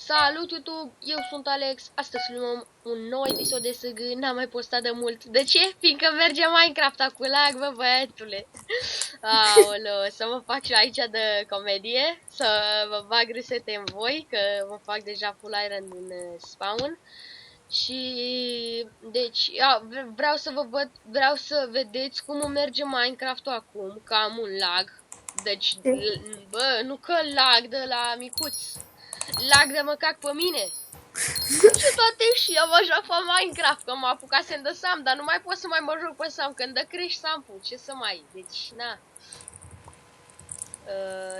Salut YouTube, eu sunt Alex, astăzi filmăm un nou episod de SG, n-am mai postat de mult. De ce? Fiindcă merge Minecraft acum lag, bă băiatule. Aoleu, să mă fac și aici de comedie, să vă bag resete în voi, că mă fac deja full iron din spawn. Și deci vreau să vedeți cum merge Minecraft-ul acum, că am un lag. Deci, bă, nu că lag de la micuț. Lag de mă cac pe mine. Și toate și eu mă joc pe Minecraft, că mă apucasem de Sam, dar nu mai pot să mai mă joc pe Sam, când dă crești Sam-ul, ce să mai, deci, na.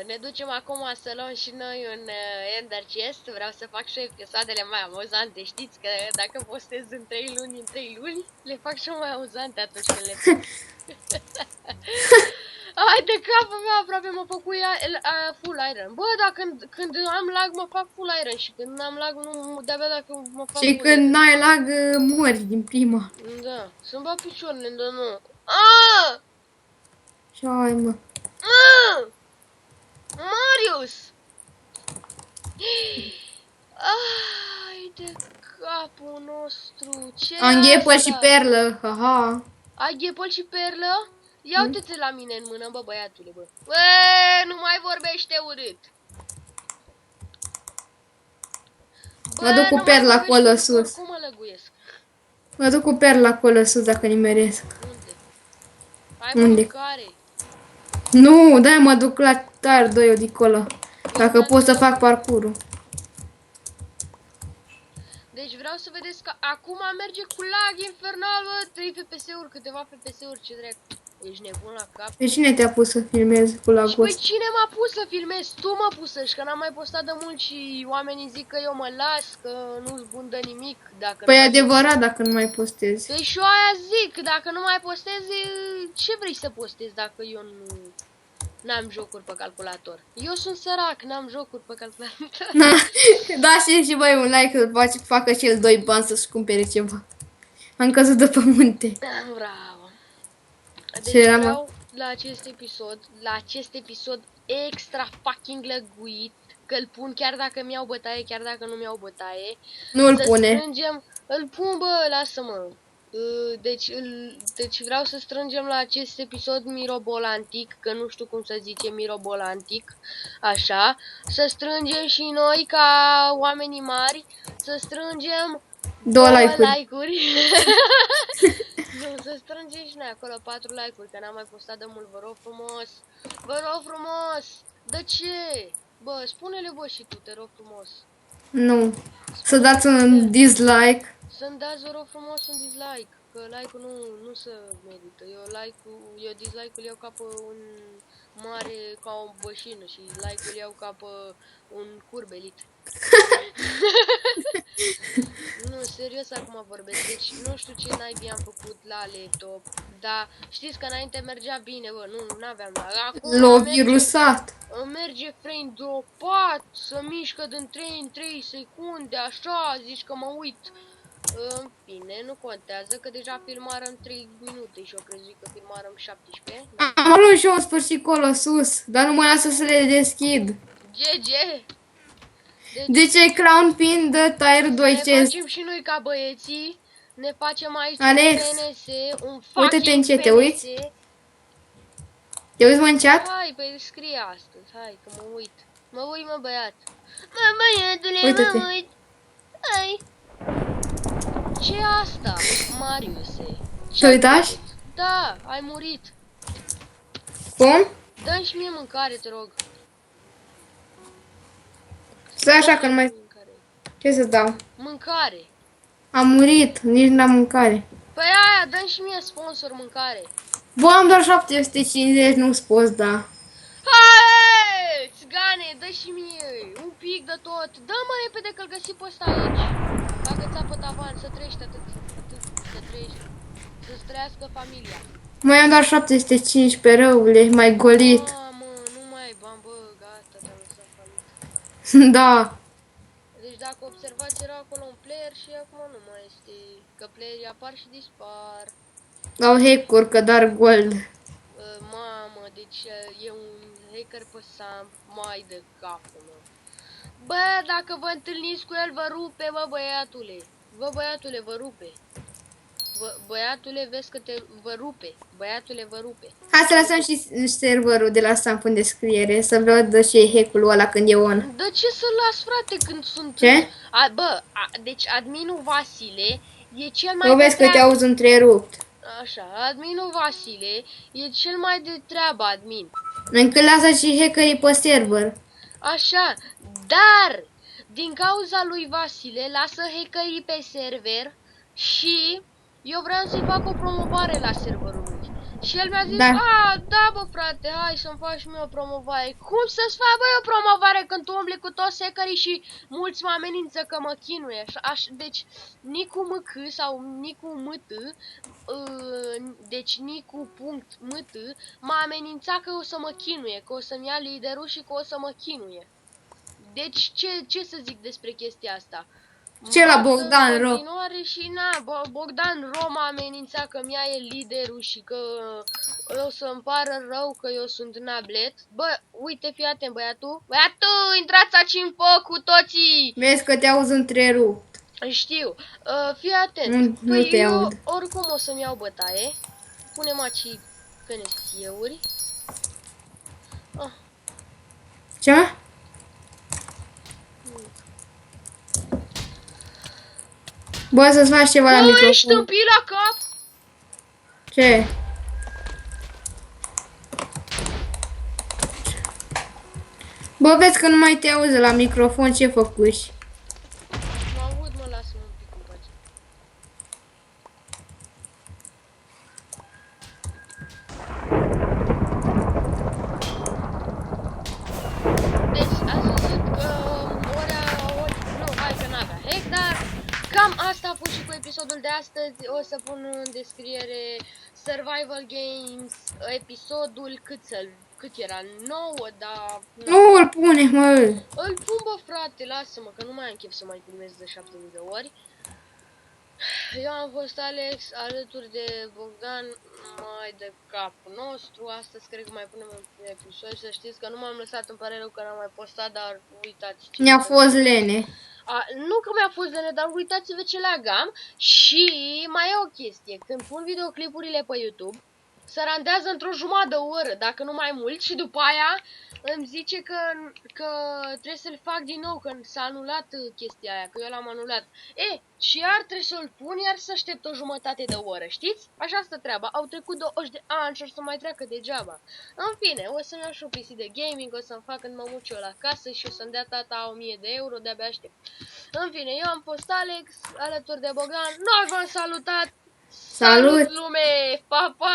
Ne ducem acum să luăm și noi un Ender Chest, vreau să fac și episoadele mai amuzante, știți că dacă postez în 3 luni, în 3 luni, le fac și mai amuzante atunci când le fac. Hai de capul meu, aproape mă fac cu full iron. Bă, dar când am lag mă fac full iron și când n-am lag nu, de-abia dacă mă fac. Și când n-ai lag mori din prima. Da, să-mi bag picioarele, dar nu. Aaaa! Și ai, mă. Marius! Ai de capul nostru, ce Am ghepăl asta? și perlă, haha. Ai ghepăl și perlă? Ia uite-te la mine în mână, bă, băiatule, bă. Bă, nu mai vorbește urât. Mă duc cu perla acolo sus. Cum mă lăguiesc? Mă duc cu perla acolo sus dacă nimeresc. Unde? Ai Unde? mâncare. Nu, da, mă duc la tar 2 de acolo. Dacă pot să fac parcurul. Deci vreau să vedeți că acum merge cu lag infernal, bă, 3 FPS-uri, câteva FPS-uri, ce dracu. Ești nebun la cap? Pe cine te-a pus să filmezi cu Și lagul păi ăsta? cine m-a pus să filmez? Tu m-a pus și că n-am mai postat de mult și oamenii zic că eu mă las, că nu-ți bun de nimic dacă Păi nu e mai... adevărat dacă nu mai postezi. Păi și eu aia zic, dacă nu mai postezi, ce vrei să postezi dacă eu nu... N-am jocuri pe calculator. Eu sunt sărac, n-am jocuri pe calculator. Da, și voi un like să facă și el 2 bani să-și cumpere ceva. Am căzut de pe munte. Bravo. Ce Deci era, mă? vreau la acest episod extra fucking lăguit, că îl pun chiar dacă mi-au bătaie, chiar dacă nu mi-au bătaie. Nu îl Să pune. strângem, îl pun, bă, lasă-mă. Deci vreau să strângem la acest episod mirobolantic, că nu știu cum să zice mirobolantic, așa. Să strângem și noi ca oamenii mari, să strângem 2 like-uri. like-uri. Nu, să strângem și noi acolo 4 like-uri, că n-am mai postat de mult, vă rog frumos. Vă rog frumos. De ce? Bă, spune-le, bă, și tu, te rog frumos. Nu. Să dați un dislike. Să-mi dați, vă rog frumos, un dislike, că like-ul nu se merită. Eu dislike-ul iau ca pe un mare, ca o bășină și like-ul iau ca pe un curbelit. Nu, serios acum vorbesc, deci nu știu ce naibii am făcut la laptop, dar știți că înainte mergea bine, bă, nu aveam lag. Acum L-a virusat. merge frame dropat, să mișcă din 3 în 3 secunde, așa, zici că mă uit. În fine, nu contează, că deja filmarăm 3 minute și eu crezut că filmarăm 17. Am ajuns și eu în sfârșit acolo sus, dar nu mă lasă să le deschid. GG! De ce Crown Pin de Tire 2 Ne chest? facem și noi ca băieții, ne facem aici Alex, un PNS, un uite-te în fucking ce, te PNS. uiți? Te uiți, mă, în chat? Hai, păi scrie astăzi, hai că mă uit. Mă uit, mă, băiat. Mă, băiatule, Uită-te. mă uit. Hai. Ce asta, Mariuse? Te uitași? Da, ai murit. Cum? Dă-mi și mie mâncare, te rog. Stai așa că nu mai... Mâncare. Ce să dau? Mâncare. Am murit, nici n-am mâncare. Păi aia, dă-mi și mie sponsor mâncare. Bă, am doar 750, nu-ți poți da. Hai, țigane, dă și mie un pic de tot. Dă-mă repede că-l găsi pe ăsta aici. Dacă ți-a tavan, să trăiești atât, să trăiești. Să-ți trăiască familia. Mai am doar 715 răule, mai golit. Mamă, nu mai ai bani, bă, gata, te-am lăsat falit. Da. Deci dacă observați, era acolo un player și acum nu mai este. Că playerii apar și dispar. Au hack-uri, că dar gold. Mamă, deci e un hacker pe Sam, mai de capul meu. Bă, dacă vă întâlniți cu el, vă rupe, bă, băiatule. Bă, băiatule, vă rupe. Băiatule, vezi că vă rupe. Băiatule, vă rupe. Hai să lăsăm și serverul de la Stamp în descriere, să văd și hack-ul ăla când e on. De ce să las, frate, când sunt... Ce? Deci adminul Vasile e cel Bă, mai de vezi că te treabă. auzi întrerupt. Așa, adminul Vasile e cel mai de treabă admin. Încă lasă și hackerii pe server. Așa, dar din cauza lui Vasile lasă hackerii pe server și eu vreau să-i fac o promovare la serverul lui. Și el mi-a zis, Da. da bă frate, hai să-mi faci mie o promovare. Cum să-ți fac bă o promovare când tu umbli cu toți hackerii și mulți mă amenință că mă chinuie? Deci Nicu MK sau Nicu MT, deci Nicu.mt m-a amenințat că o să mă chinuie, că o să-mi ia liderul și că o să mă chinuie. Deci ce să zic despre chestia asta? Ce la Bogdan Ro? Și Bogdan Ro m-a amenințat că mi-a el liderul și că o să-mi pară rău că eu sunt nablet. Bă, uite, fii atent, băiatul. Băiatul, intrați aici în foc cu toții! Vezi că te auzi întrerupt. Știu. Fii atent. Nu te eu aud. oricum o să-mi iau bătaie. Punem aici penesieuri. Ce? Bă, să-ți faci ceva la Bă, ești microfon. tâmpit la cap? Ce? Bă, vezi că nu mai te auzi la microfon, ce făcuși? Mă aud, mă, lasă-mă un pic în pace. Deci, ați văzut că nu, hai că n-avea hack, dar cam asta a fost și cu episodul de astăzi. O să pun în descriere Survival Games, episodul cât era? 9, dar... Nu îl pune, mă. Îl pun, bă, frate, lasă-mă, că nu mai am chef să mai filmez de 7000 de ori. Eu am fost Alex, alături de Bogdan, mai de capul nostru. Astăzi cred că mai punem un episod. Să știți că nu m-am lăsat, îmi pare rău că n-am mai postat, dar uitați ce... Mi-a fost lene. Nu că mi-a fost lene, dar uitați-vă ce lag am. Și mai e o chestie, când pun videoclipurile pe YouTube, se randează într-o jumătate de oră, dacă nu mai mult, și după aia îmi zice că trebuie să-l fac din nou, că s-a anulat chestia aia, că eu l-am anulat. Și iar trebuie să-l pun, iar să aștept o jumătate de oră, știți? Așa stă treaba, au trecut 20 de ani și o să mai treacă degeaba. În fine, o să-mi iau și o PC de gaming, o să-mi fac când mă muc eu la casă și o să-mi dea tata 1000 de euro, de-abia aștept. În fine, eu am fost Alex, alături de Bogdan, noi v-am salutat! Salut! Salut lume! Pa, pa!